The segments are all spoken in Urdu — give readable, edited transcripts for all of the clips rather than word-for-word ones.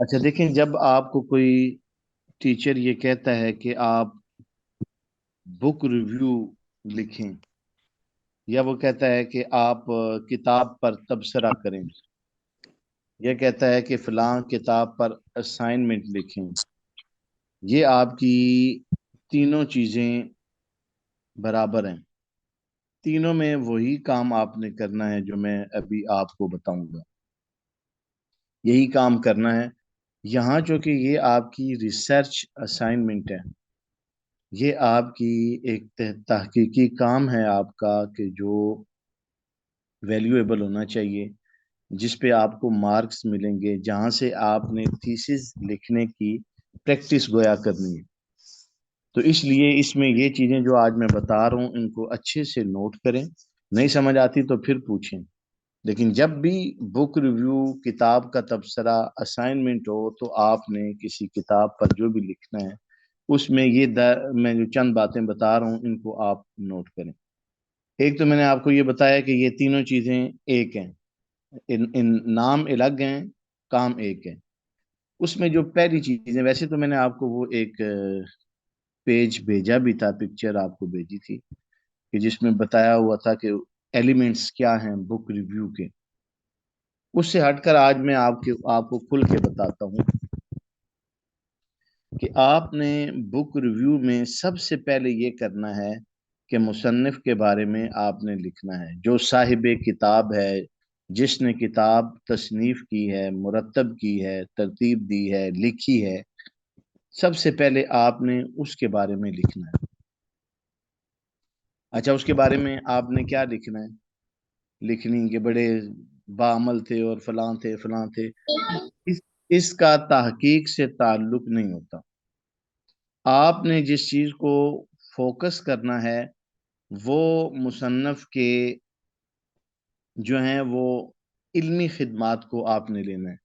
اچھا دیکھیں، جب آپ کو کوئی ٹیچر یہ کہتا ہے کہ آپ بک ریویو لکھیں، یا وہ کہتا ہے کہ آپ کتاب پر تبصرہ کریں، یہ کہتا ہے کہ فلاں کتاب پر اسائنمنٹ لکھیں، یہ آپ کی تینوں چیزیں برابر ہیں۔ تینوں میں وہی کام آپ نے کرنا ہے جو میں ابھی آپ کو بتاؤں گا، یہی کام کرنا ہے یہاں، چونکہ یہ آپ کی ریسرچ اسائنمنٹ ہے، یہ آپ کی ایک تحقیقی کام ہے آپ کا، کہ جو ویلیویبل ہونا چاہیے، جس پہ آپ کو مارکس ملیں گے، جہاں سے آپ نے تھیسس لکھنے کی پریکٹس گویا کرنی ہے۔ تو اس لیے اس میں یہ چیزیں جو آج میں بتا رہا ہوں، ان کو اچھے سے نوٹ کریں، نہیں سمجھ آتی تو پھر پوچھیں۔ لیکن جب بھی بک ریویو، کتاب کا تبصرہ، اسائنمنٹ ہو، تو آپ نے کسی کتاب پر جو بھی لکھنا ہے، اس میں میں جو چند باتیں بتا رہا ہوں، ان کو آپ نوٹ کریں۔ ایک تو میں نے آپ کو یہ بتایا کہ یہ تینوں چیزیں ایک ہیں، ان نام الگ ہیں، کام ایک ہے۔ اس میں جو پہلی چیزیں، ویسے تو میں نے آپ کو وہ ایک پیج بھیجا بھی تھا، پکچر آپ کو بھیجی تھی، کہ جس میں بتایا ہوا تھا کہ ایلیمنٹس کیا ہیں بک ریویو کے۔ اس سے ہٹ کر آج میں آپ کو کھل کے بتاتا ہوں کہ آپ نے بک ریویو میں سب سے پہلے یہ کرنا ہے کہ مصنف کے بارے میں آپ نے لکھنا ہے، جو صاحب کتاب ہے، جس نے کتاب تصنیف کی ہے، مرتب کی ہے، ترتیب دی ہے، لکھی ہے، سب سے پہلے آپ نے اس کے بارے میں لکھنا ہے۔ اچھا، اس کے بارے میں آپ نے کیا لکھنا ہے؟ لکھنی کہ بڑے باعمل تھے اور فلاں تھے فلاں تھے، اس اس کا تحقیق سے تعلق نہیں ہوتا۔ آپ نے جس چیز کو فوکس کرنا ہے، وہ مصنف کے جو ہیں وہ علمی خدمات کو آپ نے لینا ہے۔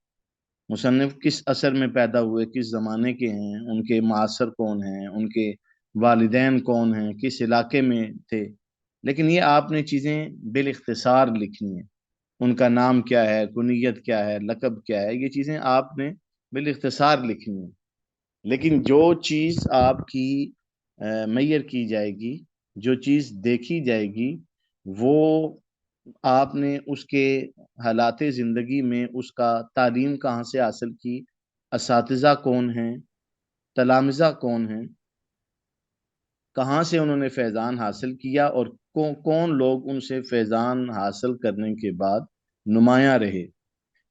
مصنف کس عصر میں پیدا ہوئے، کس زمانے کے ہیں، ان کے معاصر کون ہیں، ان کے والدین کون ہیں، کس علاقے میں تھے، لیکن یہ آپ نے چیزیں بالاختصار لکھنی ہیں۔ ان کا نام کیا ہے، کنیت کیا ہے، لقب کیا ہے، یہ چیزیں آپ نے بالاختصار لکھنی ہیں۔ لیکن جو چیز آپ کی میئر کی جائے گی، جو چیز دیکھی جائے گی، وہ آپ نے اس کے حالات زندگی میں اس کا تعلیم کہاں سے حاصل کی، اساتذہ کون ہیں، تلامذہ کون ہیں، کہاں سے انہوں نے فیضان حاصل کیا، اور کون لوگ ان سے فیضان حاصل کرنے کے بعد نمایاں رہے۔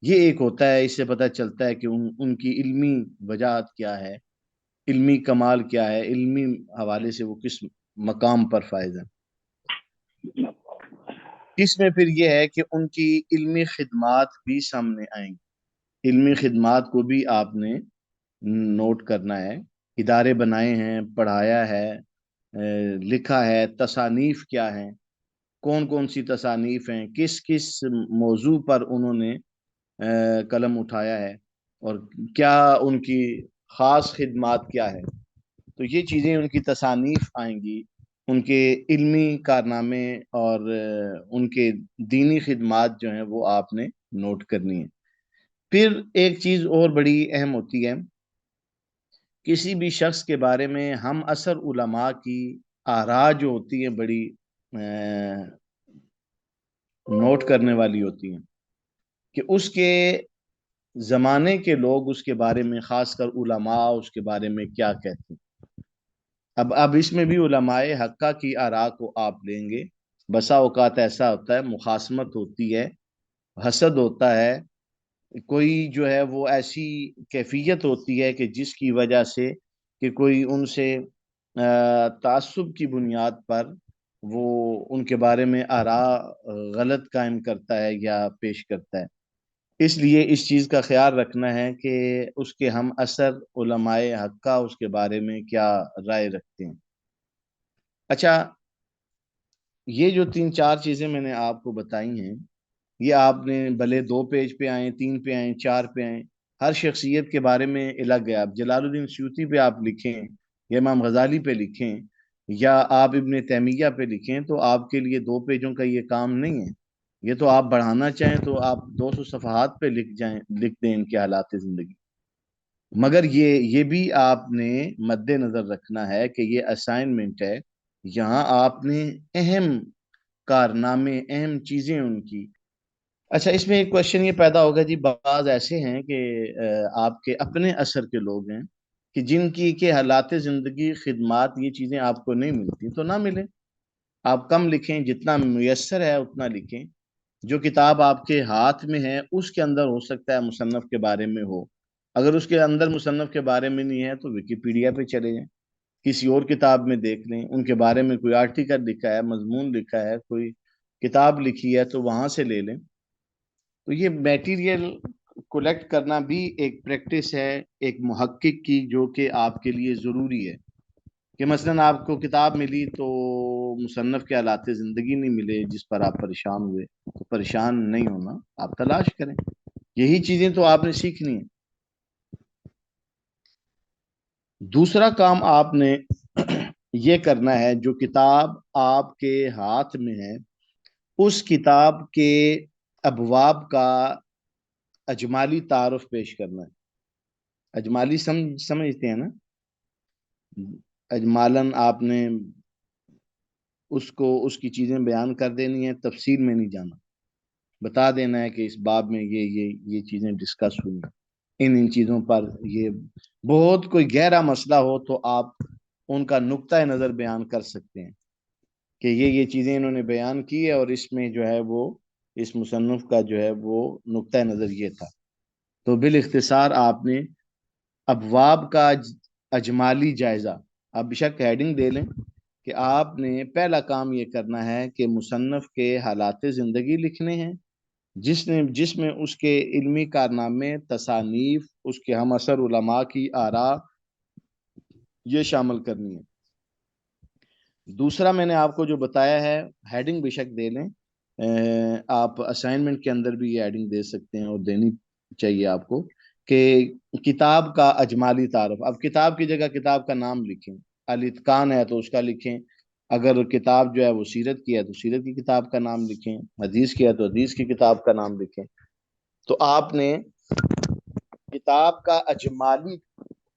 یہ ایک ہوتا ہے، اس سے پتہ چلتا ہے کہ ان کی علمی وجاہت کیا ہے، علمی کمال کیا ہے، علمی حوالے سے وہ کس مقام پر فائز ہیں۔ اس میں پھر یہ ہے کہ ان کی علمی خدمات بھی سامنے آئیں گی، علمی خدمات کو بھی آپ نے نوٹ کرنا ہے۔ ادارے بنائے ہیں، پڑھایا ہے، لکھا ہے، تصانیف کیا ہیں، کون کون سی تصانیف ہیں، کس کس موضوع پر انہوں نے قلم اٹھایا ہے، اور کیا ان کی خاص خدمات کیا ہے۔ تو یہ چیزیں ان کی تصانیف آئیں گی، ان کے علمی کارنامے اور ان کے دینی خدمات جو ہیں وہ آپ نے نوٹ کرنی ہے۔ پھر ایک چیز اور بڑی اہم ہوتی ہے، کسی بھی شخص کے بارے میں ہم عصر علماء کی آراء جو ہوتی ہیں، بڑی نوٹ کرنے والی ہوتی ہیں، کہ اس کے زمانے کے لوگ اس کے بارے میں، خاص کر علماء، اس کے بارے میں کیا کہتے ہیں۔ اب اس میں بھی علماء حقہ کی آراء کو آپ لیں گے۔ بسا اوقات ایسا ہوتا ہے، مخاصمت ہوتی ہے، حسد ہوتا ہے، کوئی جو ہے وہ ایسی کیفیت ہوتی ہے کہ جس کی وجہ سے کہ کوئی ان سے تعصب کی بنیاد پر وہ ان کے بارے میں آراء غلط قائم کرتا ہے یا پیش کرتا ہے۔ اس لیے اس چیز کا خیال رکھنا ہے کہ اس کے ہم عصر علماء حقہ اس کے بارے میں کیا رائے رکھتے ہیں۔ اچھا، یہ جو تین چار چیزیں میں نے آپ کو بتائی ہیں، یہ آپ نے بھلے 2 پیج پہ آئیں، 3 پہ آئیں، 4 پہ آئیں، ہر شخصیت کے بارے میں الگ ہے۔ آپ جلال الدین سیوطی پہ آپ لکھیں، یا امام غزالی پہ لکھیں، یا آپ ابن تیمیہ پہ لکھیں، تو آپ کے لیے 2 پیجوں کا یہ کام نہیں ہے۔ یہ تو آپ بڑھانا چاہیں تو آپ 200 صفحات پہ لکھ دیں ان کے حالات زندگی۔ مگر یہ بھی آپ نے مد نظر رکھنا ہے کہ یہ اسائنمنٹ ہے، یہاں آپ نے اہم کارنامے، اہم چیزیں ان کی. اچھا، اس میں ایک کوشچن یہ پیدا ہوگا جی، بعض ایسے ہیں کہ آپ کے اپنے اثر کے لوگ ہیں کہ جن کی کہ حالات زندگی، خدمات، یہ چیزیں آپ کو نہیں ملتی تو نہ ملیں، آپ کم لکھیں، جتنا میسر ہے اتنا لکھیں. جو کتاب آپ کے ہاتھ میں ہے اس کے اندر ہو سکتا ہے مصنف کے بارے میں ہو، اگر اس کے اندر مصنف کے بارے میں نہیں ہے تو ویکیپیڈیا پہ چلے جائیں، کسی اور کتاب میں دیکھ لیں، ان کے بارے میں کوئی آرٹیکل لکھا ہے، مضمون لکھا ہے، کوئی کتاب لکھی ہے تو وہاں سے لے لیں. تو یہ میٹیریل کولیکٹ کرنا بھی ایک پریکٹس ہے ایک محقق کی، جو کہ آپ کے لیے ضروری ہے. کہ مثلا آپ کو کتاب ملی تو مصنف کے حالات زندگی نہیں ملے جس پر آپ پریشان ہوئے، تو پریشان نہیں ہونا، آپ تلاش کریں. یہی چیزیں تو آپ نے سیکھنی ہیں. دوسرا کام آپ نے یہ کرنا ہے، جو کتاب آپ کے ہاتھ میں ہے اس کتاب کے ابواب کا اجمالی تعارف پیش کرنا ہے. اجمالی سمجھتے ہیں نا؟ اجمالن آپ نے اس کی چیزیں بیان کر دینی ہے، تفصیل میں نہیں جانا، بتا دینا ہے کہ اس باب میں یہ چیزیں ڈسکس ہوئی ہیں، ان چیزوں پر. یہ بہت کوئی گہرا مسئلہ ہو تو آپ ان کا نقطہ نظر بیان کر سکتے ہیں کہ یہ چیزیں انہوں نے بیان کی ہے اور اس میں جو ہے وہ اس مصنف کا جو ہے وہ نقطہ نظر یہ تھا. تو بالاختصار آپ نے ابواب کا اجمالی جائزہ، آپ بشک ہیڈنگ دے لیں کہ آپ نے پہلا کام یہ کرنا ہے کہ مصنف کے حالات زندگی لکھنے ہیں، جس میں اس کے علمی کارنامے، تصانیف، اس کے ہم اثر علماء کی آراء یہ شامل کرنی ہے. دوسرا میں نے آپ کو جو بتایا ہے، ہیڈنگ بے شک دے لیں، آپ اسائنمنٹ کے اندر بھی یہ ہیڈنگ دے سکتے ہیں اور دینی چاہیے آپ کو، کہ کتاب کا اجمالی تعارف. اب کتاب کی جگہ کتاب کا نام لکھیں، الاتقان ہے تو اس کا لکھیں، اگر کتاب جو ہے وہ سیرت کی ہے تو سیرت کی کتاب کا نام لکھیں، حدیث کی ہے تو حدیث کی کتاب کا نام لکھیں. تو آپ نے کتاب کا اجمالی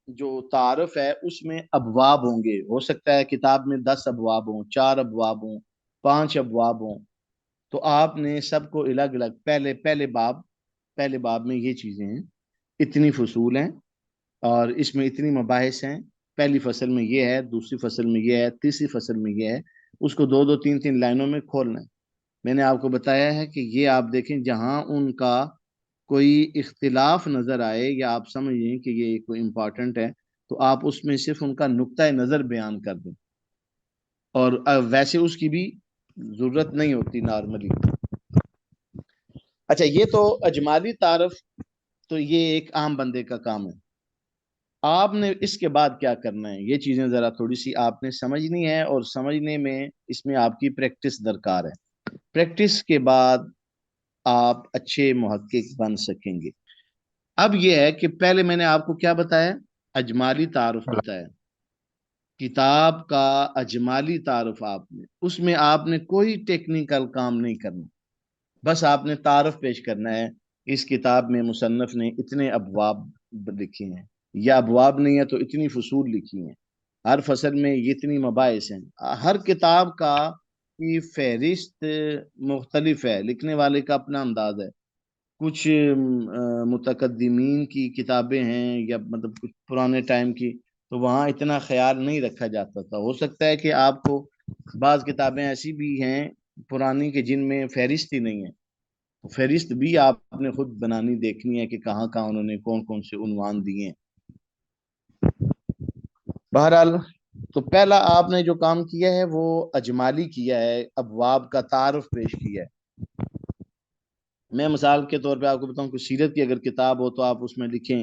جو تعارف ہے اس میں ابواب ہوں گے، ہو سکتا ہے کتاب میں 10 ابواب ہوں، 4 ابواب ہوں، 5 ابواب ہوں. تو آپ نے سب کو الگ الگ پہلے باب میں یہ چیزیں ہیں، اتنی فصول ہیں اور اس میں اتنی مباحث ہیں، پہلی فصل میں یہ ہے، دوسری فصل میں یہ ہے، تیسری فصل میں یہ ہے. اس کو 2 2 3 3 لائنوں میں کھولنا ہے. میں نے آپ کو بتایا ہے کہ یہ آپ دیکھیں جہاں ان کا کوئی اختلاف نظر آئے یا آپ سمجھیں کہ یہ کوئی امپورٹنٹ ہے تو آپ اس میں صرف ان کا نقطہ نظر بیان کر دیں، اور ویسے اس کی بھی ضرورت نہیں ہوتی نارملی. اچھا، یہ تو اجمالی تعارف، تو یہ ایک عام بندے کا کام ہے. آپ نے اس کے بعد کیا کرنا ہے، یہ چیزیں ذرا تھوڑی سی آپ نے سمجھنی ہے، اور سمجھنے میں اس میں آپ کی پریکٹس درکار ہے. پریکٹس کے بعد آپ اچھے محقق بن سکیں گے. اب یہ ہے کہ پہلے میں نے آپ کو کیا بتایا، اجمالی تعارف بتایا، کتاب کا اجمالی تعارف. آپ نے اس میں آپ نے کوئی ٹیکنیکل کام نہیں کرنا، بس آپ نے تعارف پیش کرنا ہے. اس کتاب میں مصنف نے اتنے ابواب لکھے ہیں، یا ابواب نہیں ہے تو اتنی فصول لکھی ہیں، ہر فصل میں اتنی مباحث ہیں. ہر کتاب کا کی فہرست مختلف ہے، لکھنے والے کا اپنا انداز ہے. کچھ متقدمین کی کتابیں ہیں یا مطلب کچھ پرانے ٹائم کی، تو وہاں اتنا خیال نہیں رکھا جاتا تھا. ہو سکتا ہے کہ آپ کو بعض کتابیں ایسی بھی ہیں پرانی کہ جن میں فہرست ہی نہیں ہے، فہرست بھی آپ نے خود بنانی، دیکھنی ہے کہ کہاں کہاں انہوں نے کون کون سے عنوان دیے ہیں. بہرحال، تو پہلا آپ نے جو کام کیا ہے وہ اجمالی کیا ہے، ابواب کا تعارف پیش کیا ہے. میں مثال کے طور پہ آپ کو بتاؤں کہ سیرت کی اگر کتاب ہو تو آپ اس میں لکھیں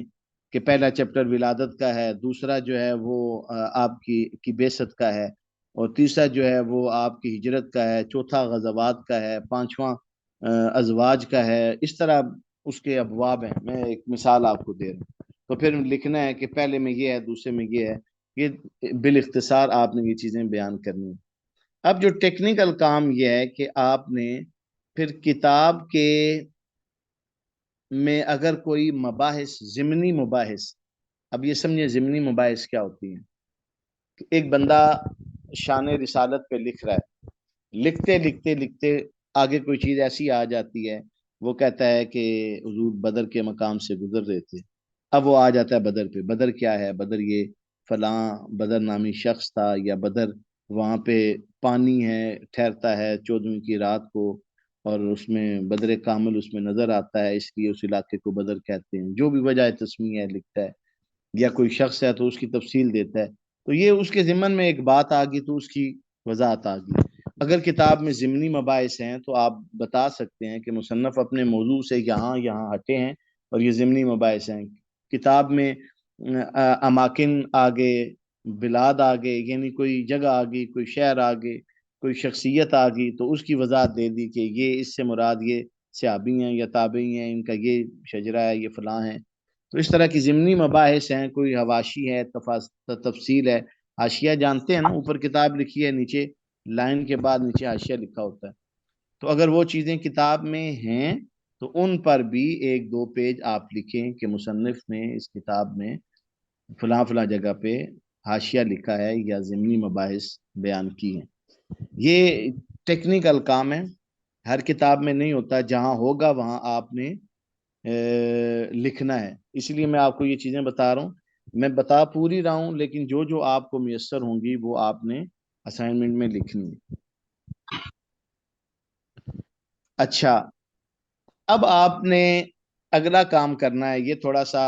کہ پہلا چیپٹر ولادت کا ہے، دوسرا جو ہے وہ آپ کی بعثت کا ہے، اور تیسرا جو ہے وہ آپ کی ہجرت کا ہے، چوتھا غزوات کا ہے، پانچواں ازواج کا ہے. اس طرح اس کے ابواب ہیں. میں ایک مثال آپ کو دے رہا ہوں. تو پھر لکھنا ہے کہ پہلے میں یہ ہے، دوسرے میں یہ ہے. یہ بالاختصار آپ نے یہ چیزیں بیان کرنی ہیں. اب جو ٹیکنیکل کام یہ ہے کہ آپ نے پھر کتاب کے میں اگر کوئی مباحث، ضمنی مباحث اب یہ سمجھے ضمنی مباحث کیا ہوتی ہیں. ایک بندہ شان رسالت پہ لکھ رہا ہے، لکھتے لکھتے لکھتے آگے کوئی چیز ایسی آ جاتی ہے، وہ کہتا ہے کہ حضور بدر کے مقام سے گزر رہے تھے. اب وہ آ جاتا ہے بدر پہ. بدر کیا ہے؟ بدر یہ فلاں بدر نامی شخص تھا، یا بدر وہاں پہ پانی ہے، ٹھہرتا ہے 14ویں کی رات کو، اور اس میں بدر کامل اس میں نظر آتا ہے، اس لیے اس علاقے کو بدر کہتے ہیں. جو بھی وجہ تسمیہ ہے لکھتا ہے، یا کوئی شخص ہے تو اس کی تفصیل دیتا ہے. تو یہ اس کے ضمن میں ایک بات آ گئی تو اس کی وضاحت آ گئی. اگر کتاب میں ضمنی مباحث ہیں تو آپ بتا سکتے ہیں کہ مصنف اپنے موضوع سے یہاں یہاں ہٹے ہیں اور یہ ضمنی مباحث ہیں. کتاب میں اماکن آگے، بلاد آگے، یعنی کوئی جگہ آگئی، کوئی شہر آگے، کوئی شخصیت آگئی، تو اس کی وضاحت دے دی کہ یہ اس سے مراد یہ صحابی ہیں یا تابعی ہیں، ان کا یہ شجرہ ہے، یہ فلاں ہیں. تو اس طرح کی ضمنی مباحث ہیں. کوئی حواشی ہے، تفصیل ہے. حاشیہ جانتے ہیں نا، اوپر کتاب لکھی ہے، نیچے لائن کے بعد نیچے حاشیہ لکھا ہوتا ہے. تو اگر وہ چیزیں کتاب میں ہیں تو ان پر بھی 1-2 پیج آپ لکھیں کہ مصنف نے اس کتاب میں فلاں فلاں جگہ پہ حاشیہ لکھا ہے یا ضمنی مباحث بیان کی ہیں. یہ ٹیکنیکل کام ہے، ہر کتاب میں نہیں ہوتا. جہاں ہوگا وہاں آپ نے لکھنا ہے. اس لیے میں آپ کو یہ چیزیں بتا رہا ہوں. میں بتا پوری رہا ہوں، لیکن جو جو آپ کو میسر ہوں گی وہ آپ نے اسائنمنٹ میں لکھنی ہے. اچھا، اب آپ نے اگلا کام کرنا ہے. یہ تھوڑا سا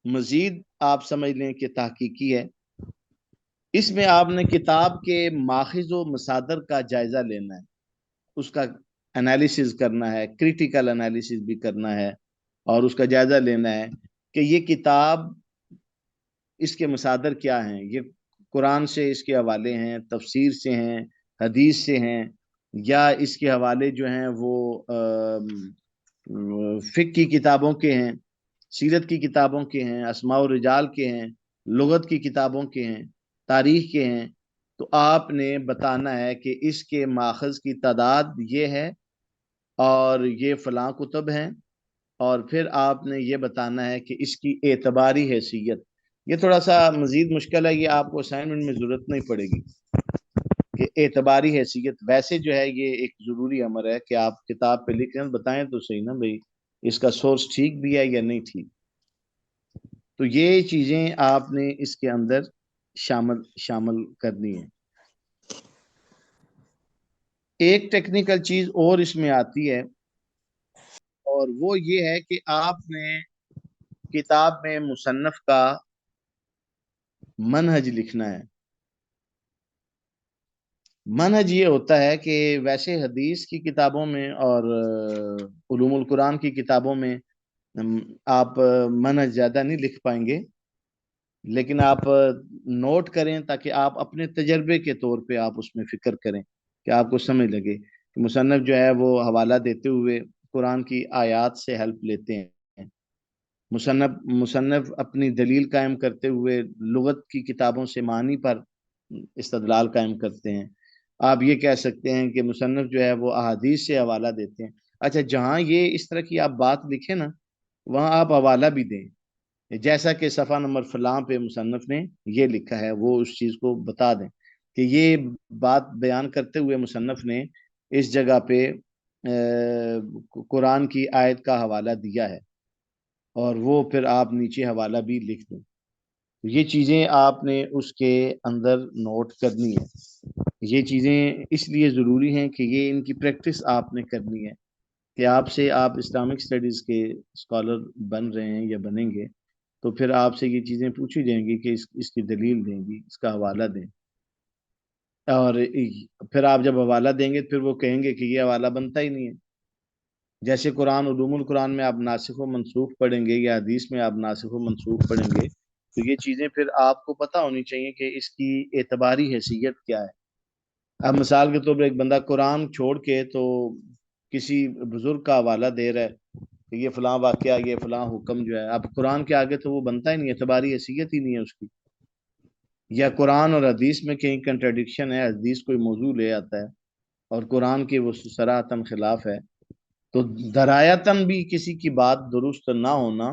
مزید آپ سمجھ لیں کہ تحقیقی ہے. اس میں آپ نے کتاب کے ماخذ و مصادر کا جائزہ لینا ہے، اس کا انالیسز کرنا ہے، کریٹیکل انالیسز بھی کرنا ہے، اور اس کا جائزہ لینا ہے کہ یہ کتاب، اس کے مصادر کیا ہیں. یہ قرآن سے اس کے حوالے ہیں، تفسیر سے ہیں، حدیث سے ہیں، یا اس کے حوالے جو ہیں وہ فقہ کی کتابوں کے ہیں، سیرت کی کتابوں کے ہیں، اسماء و رجال کے ہیں، لغت کی کتابوں کے ہیں، تاریخ کے ہیں. تو آپ نے بتانا ہے کہ اس کے ماخذ کی تعداد یہ ہے، اور یہ فلاں کتب ہیں. اور پھر آپ نے یہ بتانا ہے کہ اس کی اعتباری حیثیت. یہ تھوڑا سا مزید مشکل ہے، یہ آپ کو اسائنمنٹ میں ضرورت نہیں پڑے گی کہ اعتباری حیثیت. ویسے جو ہے یہ ایک ضروری امر ہے کہ آپ کتاب پہ لکھ رہے ہیں، بتائیں تو صحیح نا بھائی اس کا سورس ٹھیک بھی ہے یا نہیں ٹھیک. تو یہ چیزیں آپ نے اس کے اندر شامل کرنی ہے. ایک ٹیکنیکل چیز اور اس میں آتی ہے، اور وہ یہ ہے کہ آپ نے کتاب میں مصنف کا منہج لکھنا ہے. منہج یہ ہوتا ہے کہ ویسے حدیث کی کتابوں میں اور علوم القرآن کی کتابوں میں آپ منہج زیادہ نہیں لکھ پائیں گے، لیکن آپ نوٹ کریں تاکہ آپ اپنے تجربے کے طور پہ آپ اس میں فکر کریں کہ آپ کو سمجھ لگے کہ مصنف جو ہے وہ حوالہ دیتے ہوئے قرآن کی آیات سے ہیلپ لیتے ہیں. مصنف اپنی دلیل قائم کرتے ہوئے لغت کی کتابوں سے معنی پر استدلال قائم کرتے ہیں. آپ یہ کہہ سکتے ہیں کہ مصنف جو ہے وہ احادیث سے حوالہ دیتے ہیں. اچھا، جہاں یہ اس طرح کی آپ بات لکھیں نا، وہاں آپ حوالہ بھی دیں، جیسا کہ صفحہ نمبر فلاں پہ مصنف نے یہ لکھا ہے، وہ اس چیز کو بتا دیں کہ یہ بات بیان کرتے ہوئے مصنف نے اس جگہ پہ قرآن کی آیت کا حوالہ دیا ہے، اور وہ پھر آپ نیچے حوالہ بھی لکھ دیں. یہ چیزیں آپ نے اس کے اندر نوٹ کرنی ہے. یہ چیزیں اس لیے ضروری ہیں کہ یہ ان کی پریکٹس آپ نے کرنی ہے کہ آپ اسلامک اسٹڈیز کے اسکالر بن رہے ہیں یا بنیں گے، تو پھر آپ سے یہ چیزیں پوچھی جائیں گی کہ اس کی دلیل دیں گی، اس کا حوالہ دیں. اور پھر آپ جب حوالہ دیں گے پھر وہ کہیں گے کہ یہ حوالہ بنتا ہی نہیں ہے. جیسے قرآن، علوم القرآن میں آپ ناسخ و منسوخ پڑھیں گے یا حدیث میں آپ ناسخ و منسوخ پڑھیں گے، تو یہ چیزیں پھر آپ کو پتہ ہونی چاہیے کہ اس کی اعتباری حیثیت کیا ہے. اب مثال کے طور پر ایک بندہ قرآن چھوڑ کے تو کسی بزرگ کا حوالہ دے رہا ہے کہ یہ فلاں واقعہ، یہ فلاں حکم جو ہے، اب قرآن کے آگے تو وہ بنتا ہی نہیں، اعتباری حیثیت ہی نہیں ہے اس کی. یا قرآن اور حدیث میں کہیں کنٹراڈکشن ہے، حدیث کوئی موضوع لے آتا ہے اور قرآن کے وہ صراحتاً خلاف ہے، تو درایتاً بھی کسی کی بات درست نہ ہونا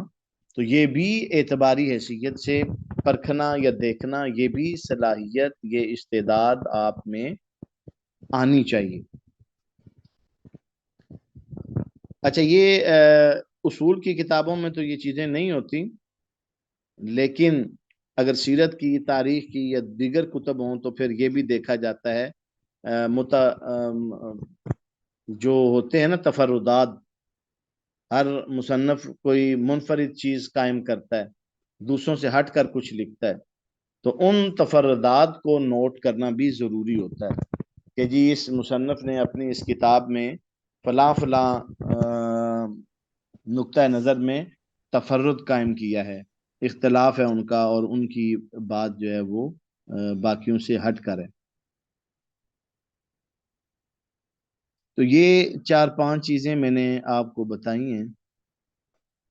تو یہ بھی اعتباری حیثیت سے پرکھنا یا دیکھنا، یہ بھی صلاحیت، یہ استعداد آپ میں آنی چاہیے۔ اچھا، یہ اصول کی کتابوں میں تو یہ چیزیں نہیں ہوتی، لیکن اگر سیرت کی، تاریخ کی یا دیگر کتب ہوں تو پھر یہ بھی دیکھا جاتا ہے جو ہوتے ہیں نا تفردات، ہر مصنف کوئی منفرد چیز قائم کرتا ہے، دوسروں سے ہٹ کر کچھ لکھتا ہے، تو ان تفردات کو نوٹ کرنا بھی ضروری ہوتا ہے کہ جی اس مصنف نے اپنی اس کتاب میں فلاں فلاں نقطہ نظر میں تفرد قائم کیا ہے، اختلاف ہے ان کا، اور ان کی بات جو ہے وہ باقیوں سے ہٹ کر ہے۔ تو یہ 4-5 چیزیں میں نے آپ کو بتائی ہیں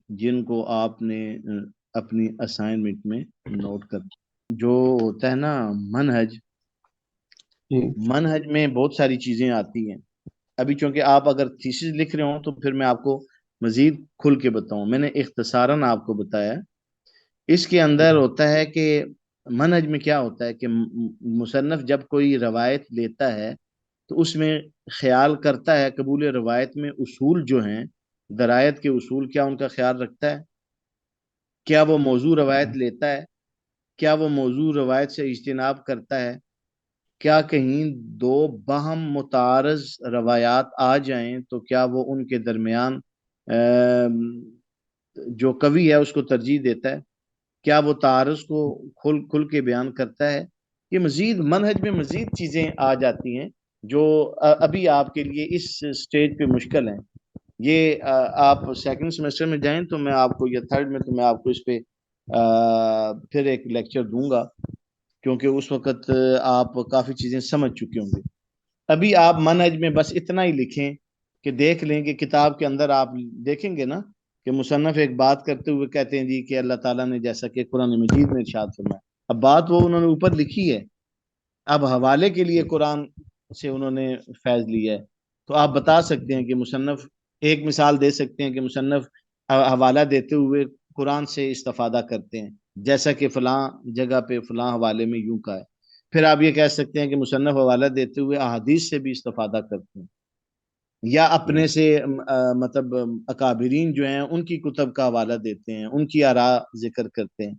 جن کو آپ نے اپنی اسائنمنٹ میں نوٹ کر، جو ہوتا ہے نا منہج، منہج میں بہت ساری چیزیں آتی ہیں۔ ابھی چونکہ آپ اگر تھیسس لکھ رہے ہوں تو پھر میں آپ کو مزید کھل کے بتاؤں، میں نے اختصاراً آپ کو بتایا۔ اس کے اندر ہوتا ہے کہ منہج میں کیا ہوتا ہے کہ مصنف جب کوئی روایت لیتا ہے تو اس میں خیال کرتا ہے، قبول روایت میں اصول جو ہیں، درایت کے اصول، کیا ان کا خیال رکھتا ہے؟ کیا وہ موضوع روایت لیتا ہے؟ کیا وہ موضوع روایت سے اجتناب کرتا ہے؟ کیا کہیں دو باہم متعارض روایات آ جائیں تو کیا وہ ان کے درمیان جو قوی ہے اس کو ترجیح دیتا ہے؟ کیا وہ تعارض کو کھل کے بیان کرتا ہے؟ یہ مزید منہج میں مزید چیزیں آ جاتی ہیں جو ابھی آپ کے لیے اس سٹیج پہ مشکل ہیں۔ یہ آپ سیکنڈ سیمسٹر میں جائیں تو میں آپ کو، یا تھرڈ میں، تو میں آپ کو اس پہ پھر ایک لیکچر دوں گا، کیونکہ اس وقت آپ کافی چیزیں سمجھ چکے ہوں گے۔ ابھی آپ منہج میں بس اتنا ہی لکھیں کہ دیکھ لیں کہ کتاب کے اندر آپ دیکھیں گے نا کہ مصنف ایک بات کرتے ہوئے کہتے ہیں جی کہ اللہ تعالیٰ نے جیسا کہ قرآن مجید میں ارشاد فرمایا، اب بات وہ انہوں نے اوپر لکھی ہے، اب حوالے کے لیے قرآن سے انہوں نے فیض لیا ہے، تو آپ بتا سکتے ہیں کہ مصنف، ایک مثال دے سکتے ہیں کہ مصنف حوالہ دیتے ہوئے قرآن سے استفادہ کرتے ہیں، جیسا کہ فلاں جگہ پہ فلاں حوالے میں یوں کہا ہے۔ پھر آپ یہ کہہ سکتے ہیں کہ مصنف حوالہ دیتے ہوئے احادیث سے بھی استفادہ کرتے ہیں، یا اپنے سے مطلب اکابرین جو ہیں ان کی کتب کا حوالہ دیتے ہیں، ان کی آراء ذکر کرتے ہیں۔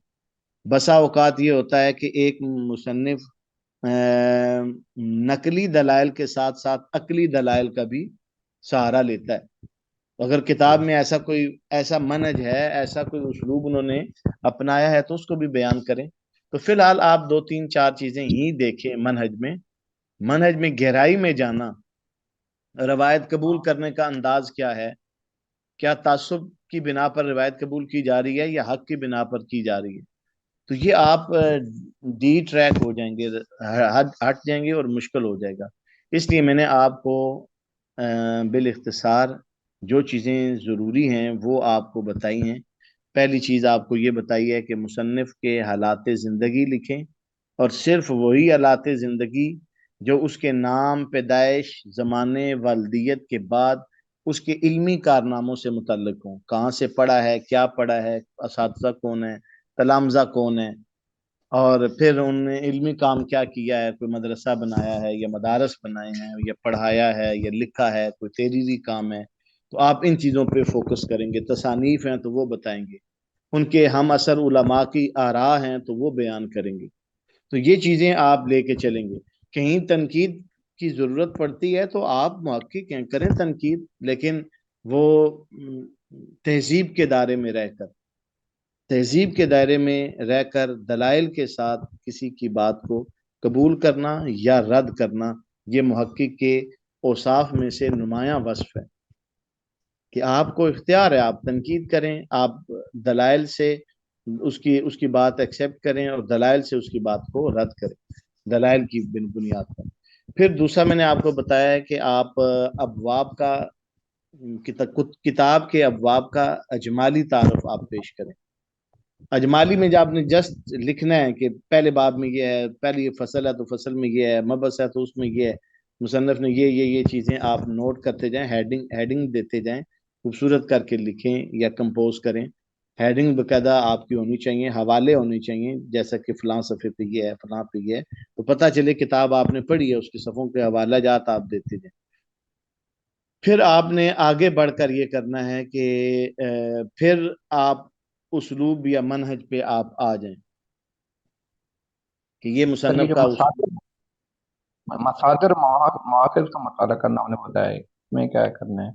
بسا اوقات یہ ہوتا ہے کہ ایک مصنف نقلی دلائل کے ساتھ ساتھ عقلی دلائل کا بھی سہارا لیتا ہے۔ اگر کتاب میں ایسا منہج ہے، ایسا کوئی اسلوب انہوں نے اپنایا ہے تو اس کو بھی بیان کریں۔ تو فی الحال آپ 2-3-4 چیزیں ہی دیکھیں منہج میں گہرائی میں جانا، روایت قبول کرنے کا انداز کیا ہے، کیا تعصب کی بنا پر روایت قبول کی جا رہی ہے یا حق کی بنا پر کی جا رہی ہے، تو یہ آپ ڈی ٹریک ہو جائیں گے، ہٹ جائیں گے اور مشکل ہو جائے گا۔ اس لیے میں نے آپ کو بالاختصار جو چیزیں ضروری ہیں وہ آپ کو بتائی ہیں۔ پہلی چیز آپ کو یہ بتائی ہے کہ مصنف کے حالات زندگی لکھیں، اور صرف وہی حالات زندگی جو اس کے نام، پیدائش، زمانے، والدیت کے بعد اس کے علمی کارناموں سے متعلق ہوں، کہاں سے پڑھا ہے، کیا پڑھا ہے، اساتذہ کون ہے، تلامذہ کون ہے، اور پھر انہوں نے علمی کام کیا کیا ہے، کوئی مدرسہ بنایا ہے یا مدارس بنائے ہیں یا پڑھایا ہے یا لکھا ہے، کوئی تحریری کام ہے، تو آپ ان چیزوں پہ فوکس کریں گے۔ تصانیف ہیں تو وہ بتائیں گے، ان کے ہم اثر علماء کی آراء ہیں تو وہ بیان کریں گے۔ تو یہ چیزیں آپ لے کے چلیں گے۔ کہیں تنقید کی ضرورت پڑتی ہے تو آپ محقق ہیں، کریں تنقید، لیکن وہ تہذیب کے دائرے میں رہ کر، تہذیب کے دائرے میں رہ کر دلائل کے ساتھ کسی کی بات کو قبول کرنا یا رد کرنا، یہ محقق کے اوصاف میں سے نمایاں وصف ہے کہ آپ کو اختیار ہے، آپ تنقید کریں، آپ دلائل سے اس کی بات ایکسیپٹ کریں اور دلائل سے اس کی بات کو رد کریں، دلائل کی بنیاد پر۔ پھر دوسرا میں نے آپ کو بتایا ہے کہ آپ ابواب کا، کتاب کے ابواب کا اجمالی تعارف آپ پیش کریں۔ اجمالی میں جب آپ نے جسٹ لکھنا ہے کہ پہلے باب میں یہ ہے، پہلی فصل ہے تو فصل میں یہ ہے، مبحث ہے تو اس میں یہ ہے، مصنف نے یہ چیزیں آپ نوٹ کرتے جائیں، ہیڈنگ دیتے جائیں، خوبصورت کر کے لکھیں یا کمپوز کریں. ہیڈنگ باقاعدہ آپ کی ہونی چاہیے، حوالے ہونے چاہیے، جیسا کہ فلاں صفحے پہ یہ ہے، فلاں پہ یہ ہے، تو پتہ چلے کتاب آپ نے پڑھی ہے، اس کے صفحوں کے حوالہ جات آپ دیتے جائیں. پھر آپ نے آگے بڑھ کر یہ کرنا ہے کہ پھر آپ اسلوب یا منہج پہ آپ آ جائیں کہ یہ سر یہ مصنف جو کا اسلوب. مصادر مواخذ کا مطالعہ کرنا ہم نے بتایا ہے، اس میں کیا کرنا ہے؟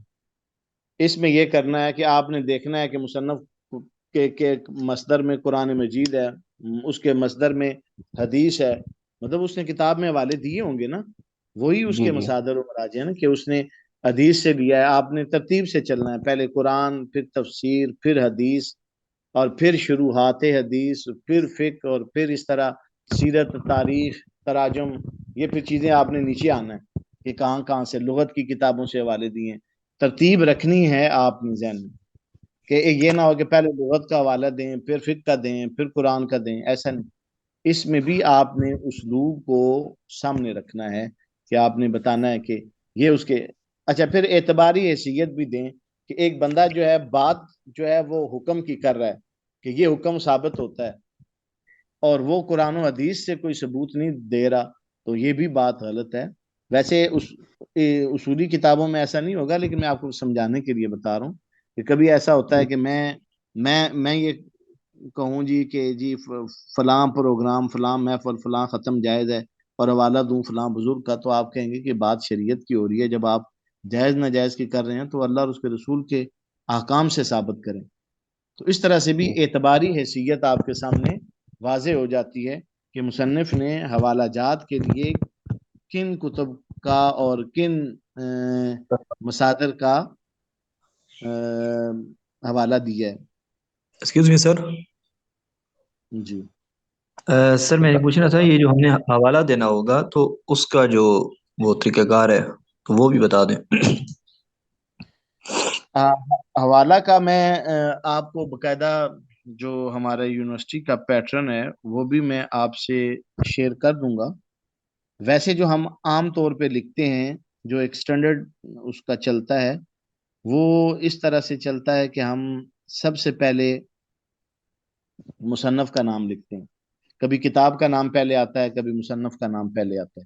اس میں یہ کرنا ہے کہ آپ نے دیکھنا ہے کہ مصنف کے مصدر میں قرآن مجید ہے، اس کے مصدر میں حدیث ہے، مطلب اس نے کتاب میں حوالے دیے ہوں گے نا، وہی اس جی کے جی مصادر و مراجع ہیں نا، کہ اس نے حدیث سے لیا ہے. آپ نے ترتیب سے چلنا ہے، پہلے قرآن، پھر تفسیر، پھر حدیث، اور پھر شروحات حدیث، پھر فقہ، اور پھر اس طرح سیرت، تاریخ، تراجم. یہ پھر چیزیں آپ نے نیچے آنا ہے کہ کہاں کہاں سے لغت کی کتابوں سے حوالے دیے ہیں. ترتیب رکھنی ہے آپ نے ذہن میں، کہ یہ نہ ہو کہ پہلے لغت کا حوالہ دیں، پھر فقہ کا دیں، پھر قرآن کا دیں، ایسا نہیں. اس میں بھی آپ نے اسلوب کو سامنے رکھنا ہے کہ آپ نے بتانا ہے کہ یہ اس کے. اچھا، پھر اعتباری حیثیت بھی دیں کہ ایک بندہ جو ہے بات جو ہے وہ حکم کی کر رہا ہے کہ یہ حکم ثابت ہوتا ہے، اور وہ قرآن و حدیث سے کوئی ثبوت نہیں دے رہا، تو یہ بھی بات غلط ہے. ویسے اصولی کتابوں میں ایسا نہیں ہوگا، لیکن میں آپ کو سمجھانے کے لیے بتا رہا ہوں کہ کبھی ایسا ہوتا ہے کہ میں یہ کہوں جی کہ جی فلاں پروگرام، فلاں محفل، فلاں ختم جائز ہے، اور حوالہ دوں فلاں بزرگ کا، تو آپ کہیں گے کہ بات شریعت کی ہو رہی ہے. جب آپ جائز ناجائز کی کر رہے ہیں تو اللہ اور اس کے رسول کے احکام سے ثابت کریں. تو اس طرح سے بھی اعتباری حیثیت آپ کے سامنے واضح ہو جاتی ہے کہ مصنف نے حوالہ جات کے لیے کن کتب کا اور کن مصادر کا حوالہ دیا ہے. ایکسکیوز می سر. جی سر میں یہ پوچھنا تھا، یہ جو ہم نے حوالہ دینا ہوگا تو اس کا جو وہ طریقہ کار ہے تو وہ بھی بتا دیں. حوالہ کا میں آپ کو باقاعدہ جو ہمارا یونیورسٹی کا پیٹرن ہے وہ بھی میں آپ سے شیئر کر دوں گا. ویسے جو ہم عام طور پہ لکھتے ہیں، جو ایک سٹینڈرڈ اس کا چلتا ہے، وہ اس طرح سے چلتا ہے کہ ہم سب سے پہلے مصنف کا نام لکھتے ہیں. کبھی کتاب کا نام پہلے آتا ہے، کبھی مصنف کا نام پہلے آتا ہے.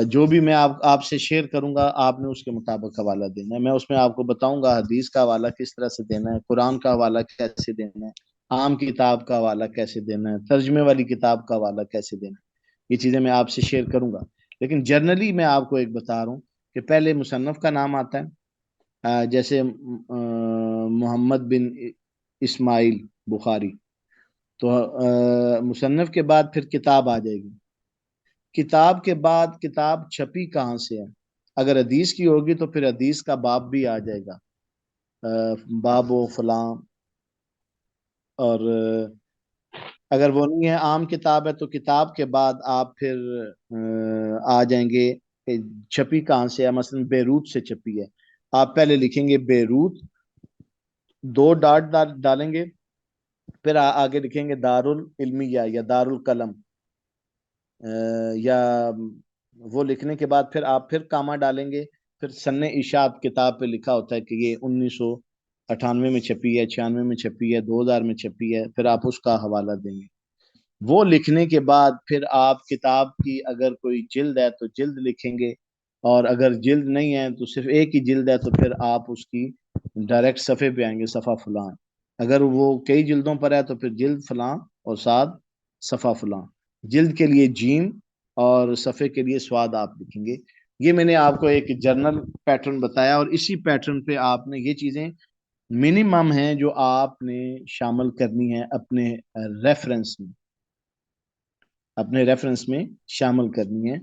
جو بھی میں آپ سے شیئر کروں گا، آپ نے اس کے مطابق حوالہ دینا ہے. میں اس میں آپ کو بتاؤں گا حدیث کا حوالہ کس طرح سے دینا ہے، قرآن کا حوالہ کیسے دینا ہے، عام کتاب کا حوالہ کیسے دینا ہے، ترجمے والی کتاب کا حوالہ کیسے دینا ہے. یہ چیزیں میں آپ سے شیئر کروں گا، لیکن جنرلی میں آپ کو ایک بتا رہا ہوں کہ پہلے مصنف کا نام آتا ہے. جیسے محمد بن اسماعیل بخاری، تو مصنف کے بعد پھر کتاب آ جائے گی. کتاب کے بعد کتاب چھپی کہاں سے ہے، اگر حدیث کی ہوگی تو پھر حدیث کا باب بھی آ جائے گا، باب و فلاں. اور اگر وہ نہیں ہے، عام کتاب ہے، تو کتاب کے بعد آپ پھر آ جائیں گے کہ چھپی کہاں سے ہے. مثلا بیروت سے چھپی ہے، آپ پہلے لکھیں گے بیروت، 2 ڈاٹ ڈالیں گے، پھر آگے لکھیں گے دارالعلمیہ یا دارالقلم، یا وہ لکھنے کے بعد پھر آپ پھر کامہ ڈالیں گے. پھر سن اشاعت کتاب پہ لکھا ہوتا ہے کہ یہ 1998 میں چھپی ہے، 96 میں چھپی ہے، 2000 میں چھپی ہے، پھر آپ اس کا حوالہ دیں گے. وہ لکھنے کے بعد پھر آپ کتاب کی اگر کوئی جلد ہے تو جلد لکھیں گے، اور اگر جلد نہیں ہے تو صرف ایک ہی جلد ہے تو پھر آپ اس کی ڈائریکٹ صفحے پہ آئیں گے، صفحہ فلاں. اگر وہ کئی جلدوں پر ہے تو پھر جلد فلاں اور ساتھ صفحہ فلاں. جلد کے لیے جیم اور صفحے کے لیے سواد آپ لکھیں گے. یہ میں نے آپ کو ایک جرنل پیٹرن بتایا، اور اسی پیٹرن پہ آپ نے یہ چیزیں منیمم ہیں جو آپ نے شامل کرنی ہے اپنے ریفرنس میں شامل کرنی ہے.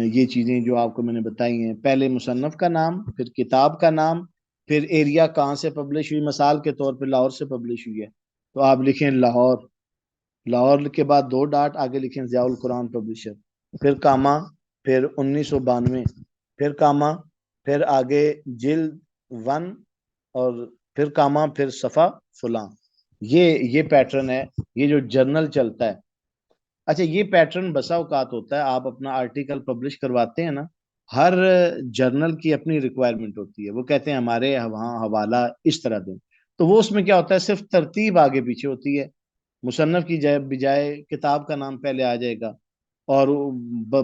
یہ چیزیں جو آپ کو میں نے بتائی ہیں، پہلے مصنف کا نام، پھر کتاب کا نام، پھر ایریا کہاں سے پبلش ہوئی. مثال کے طور پہ لاہور سے پبلش ہوئی ہے تو آپ لکھیں لاہور، لاہور کے بعد 2 ڈاٹ آگے لکھیں ضیاء القرآن پبلشر، پھر کاما، پھر 1992، پھر کاما، پھر آگے جلد 1، اور پھر کاما، پھر صفحہ فلاں. یہ پیٹرن ہے، یہ جو جرنل چلتا ہے. اچھا یہ پیٹرن بسا اوقات ہوتا ہے، آپ اپنا آرٹیکل پبلش کرواتے ہیں نا، ہر جرنل کی اپنی ریکوائرمنٹ ہوتی ہے، وہ کہتے ہیں ہمارے وہاں حوالہ اس طرح دیں، تو وہ اس میں کیا ہوتا ہے، صرف ترتیب آگے پیچھے ہوتی ہے، مصنف کی بجائے کتاب کا نام پہلے آ جائے گا، اور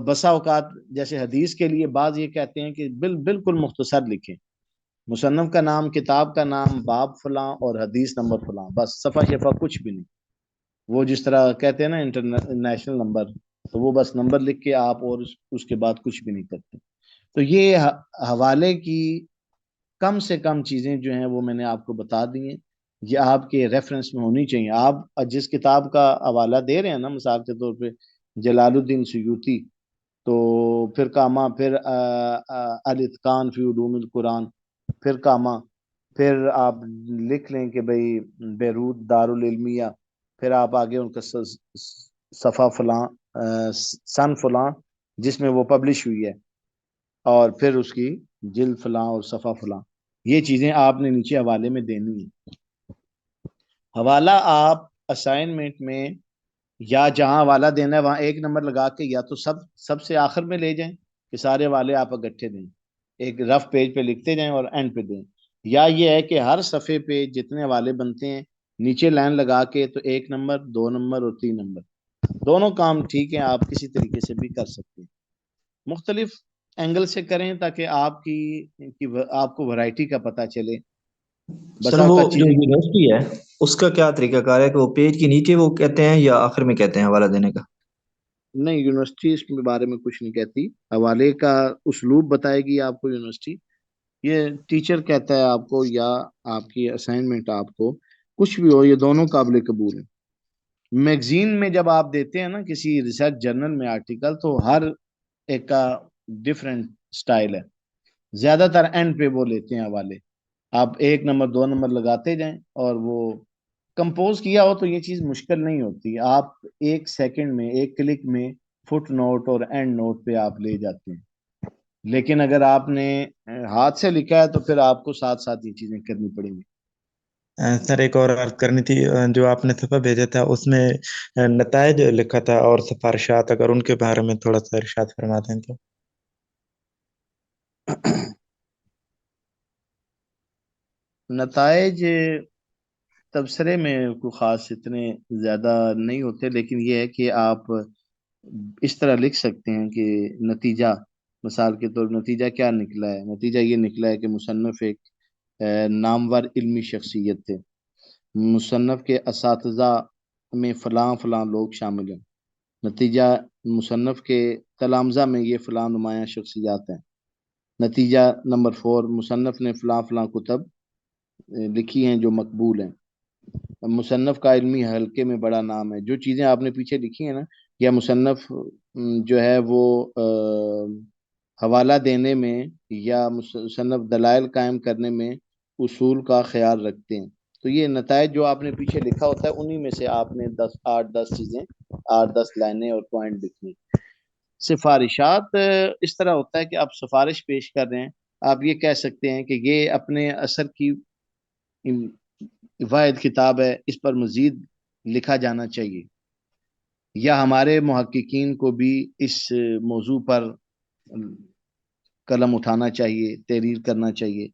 بسا اوقات جیسے حدیث کے لیے بعض یہ کہتے ہیں کہ بالکل مختصر لکھیں، مصنف کا نام، کتاب کا نام، باب فلاں اور حدیث نمبر فلاں، بس صفحہ شفا کچھ بھی نہیں، وہ جس طرح کہتے ہیں نا انٹرنیشنل نمبر، تو وہ بس نمبر لکھ کے آپ، اور اس کے بعد کچھ بھی نہیں کرتے. تو یہ حوالے کی کم سے کم چیزیں جو ہیں وہ میں نے آپ کو بتا دی ہیں، یہ آپ کے ریفرنس میں ہونی چاہیے. آپ جس کتاب کا حوالہ دے رہے ہیں نا، مثال کے طور پہ جلال الدین سیوطی، تو پھر کاما، پھر الاتقان فی علوم القرآن، پھر کاما، پھر آپ لکھ لیں کہ بھئی بیروت دارالعلمیہ، پھر آپ آگے ان کا صفحہ فلاں، سن فلاں جس میں وہ پبلش ہوئی ہے، اور پھر اس کی جلد فلاں اور صفحہ فلاں، یہ چیزیں آپ نے نیچے حوالے میں دینی ہے. حوالہ آپ اسائنمنٹ میں یا جہاں حوالہ دینا ہے وہاں ایک نمبر لگا کے، یا تو سب سے آخر میں لے جائیں کہ سارے حوالے آپ اکٹھے دیں، ایک رف پیج پہ لکھتے جائیں اور اینڈ پہ دیں، یا یہ ہے کہ ہر صفحے پہ جتنے حوالے بنتے ہیں نیچے لائن لگا کے، تو 1 نمبر، 2 نمبر اور 3 نمبر، دونوں کام ٹھیک ہیں، آپ کسی طریقے سے بھی کر سکتے ہیں، مختلف اینگل سے کریں تاکہ آپ کو ورائٹی کا پتہ چلے. سر بسا وہ اوقات جو چیزیں، یونیورسٹی ہے اس کا کیا طریقہ کار ہے کہ وہ پیج کے نیچے وہ کہتے ہیں یا آخر میں کہتے ہیں حوالہ دینے کا؟ نہیں، یونیورسٹی اس کے بارے میں کچھ نہیں کہتی، حوالے کا اسلوب بتائے گی آپ کو یونیورسٹی، یہ ٹیچر کہتا ہے آپ کو، یا آپ کی اسائنمنٹ آپ کو، کچھ بھی ہو، یہ دونوں قابل قبول ہیں. میگزین میں جب آپ دیتے ہیں نا کسی ریسرچ جرنل میں آرٹیکل، تو ہر ایک کا ڈفرینٹ سٹائل ہے، زیادہ تر اینڈ پہ وہ لیتے ہیں حوالے، آپ 1 نمبر، 2 نمبر لگاتے جائیں، اور وہ کمپوز کیا ہو تو یہ چیز مشکل نہیں ہوتی، آپ 1 سیکنڈ میں، 1 کلک میں فٹ نوٹ اور اینڈ نوٹ پہ آپ لے جاتے ہیں. لیکن اگر آپ نے ہاتھ سے لکھا ہے تو پھر آپ کو ساتھ ساتھ یہ چیزیں کرنی پڑیں گی. سر ایک اور عرض کرنی تھی، جو آپ نے صفحہ بھیجا تھا اس میں نتائج لکھا تھا اور سفارشات، اگر ان کے بارے میں تھوڑا سا ارشاد فرما دیں تو. نتائج تبصرے میں کوئی خاص اتنے زیادہ نہیں ہوتے، لیکن یہ ہے کہ آپ اس طرح لکھ سکتے ہیں کہ نتیجہ، مثال کے طور نتیجہ کیا نکلا ہے، نتیجہ یہ نکلا ہے کہ مصنف ایک نامور علمی شخصیت تھے، مصنف کے اساتذہ میں فلاں فلاں لوگ شامل ہیں، نتیجہ مصنف کے تلامذہ میں یہ فلاں نمایاں شخصیات ہیں، نتیجہ نمبر 4، مصنف نے فلاں فلاں کتب لکھی ہیں جو مقبول ہیں، مصنف کا علمی حلقے میں بڑا نام ہے، جو چیزیں آپ نے پیچھے لکھی ہیں نا، یا مصنف جو ہے وہ حوالہ دینے میں یا مصنف دلائل قائم کرنے میں اصول کا خیال رکھتے ہیں، تو یہ نتائج جو آپ نے پیچھے لکھا ہوتا ہے انہی میں سے آپ نے 8-10 چیزیں، 8-10 لائنیں اور پوائنٹ لکھنی. سفارشات اس طرح ہوتا ہے کہ آپ سفارش پیش کر رہے ہیں، آپ یہ کہہ سکتے ہیں کہ یہ اپنے اثر کی واحد کتاب ہے، اس پر مزید لکھا جانا چاہیے، یا ہمارے محققین کو بھی اس موضوع پر قلم اٹھانا چاہیے، تحریر کرنا چاہیے،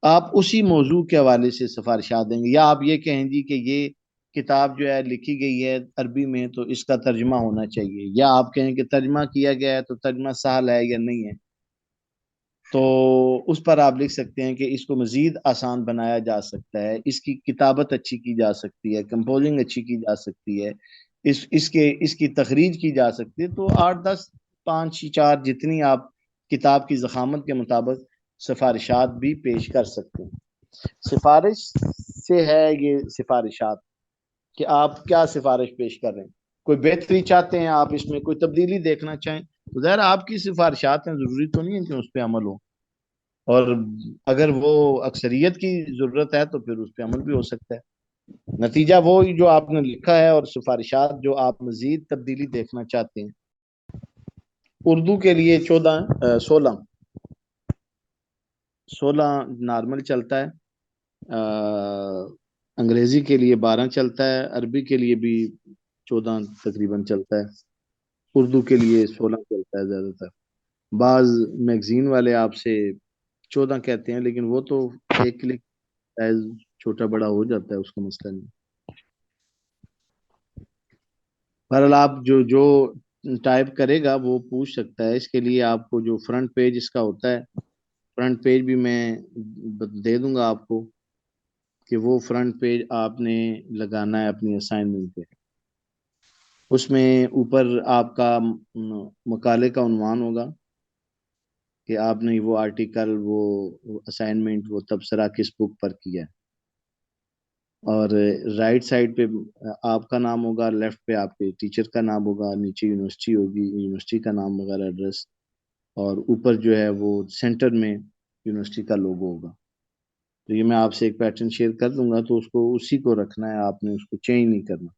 آپ اسی موضوع کے حوالے سے سفارشات دیں گے. یا آپ یہ کہیں گی کہ یہ کتاب جو ہے لکھی گئی ہے عربی میں تو اس کا ترجمہ ہونا چاہیے، یا آپ کہیں کہ ترجمہ کیا گیا ہے تو ترجمہ سہل ہے یا نہیں ہے، تو اس پر آپ لکھ سکتے ہیں کہ اس کو مزید آسان بنایا جا سکتا ہے، اس کی کتابت اچھی کی جا سکتی ہے، کمپوزنگ اچھی کی جا سکتی ہے، اس کی تخریج کی جا سکتی ہے. تو 8-10، 5-4 جتنی آپ کتاب کی ضخامت کے مطابق سفارشات بھی پیش کر سکتے ہیں. سفارش سے ہے یہ سفارشات کہ آپ کیا سفارش پیش کر رہے ہیں، کوئی بہتری چاہتے ہیں آپ، اس میں کوئی تبدیلی دیکھنا چاہیں، تو ظاہر آپ کی سفارشات ہیں، ضروری تو نہیں ہے کہ اس پہ عمل ہو، اور اگر وہ اکثریت کی ضرورت ہے تو پھر اس پہ عمل بھی ہو سکتا ہے. نتیجہ وہ جو آپ نے لکھا ہے، اور سفارشات جو آپ مزید تبدیلی دیکھنا چاہتے ہیں. اردو کے لیے 16 نارمل چلتا ہے، انگریزی کے لیے 12 چلتا ہے، عربی کے لیے بھی 14 تقریباً چلتا ہے، اردو کے لیے 16 چلتا ہے زیادہ تر. بعض میگزین والے آپ سے 14 کہتے ہیں، لیکن وہ تو ایک کلک سائز چھوٹا بڑا ہو جاتا ہے، اس کا مسئلہ نہیں. بہرحال آپ جو ٹائپ کرے گا وہ پوچھ سکتا ہے. اس کے لیے آپ کو جو فرنٹ پیج اس کا ہوتا ہے، فرنٹ پیج بھی میں دے دوں گا آپ کو کہ وہ فرنٹ پیج آپ نے لگانا ہے اپنی اسائنمنٹ پہ. اس میں اوپر آپ کا مقالے کا عنوان ہوگا کہ آپ نے وہ آرٹیکل، وہ اسائنمنٹ، وہ تبصرہ کس بک پر کیا ہے. اور رائٹ سائڈ پہ آپ کا نام ہوگا، لیفٹ پہ آپ کے ٹیچر کا نام ہوگا، نیچے یونیورسٹی ہوگی، یونیورسٹی کا نام وغیرہ ایڈریس، اور اوپر جو ہے وہ سینٹر میں یونیورسٹی کا لوگو ہوگا. تو یہ میں آپ سے ایک پیٹرن شیئر کر دوں گا، تو اس کو اسی کو رکھنا ہے، آپ نے اس کو چینج نہیں کرنا.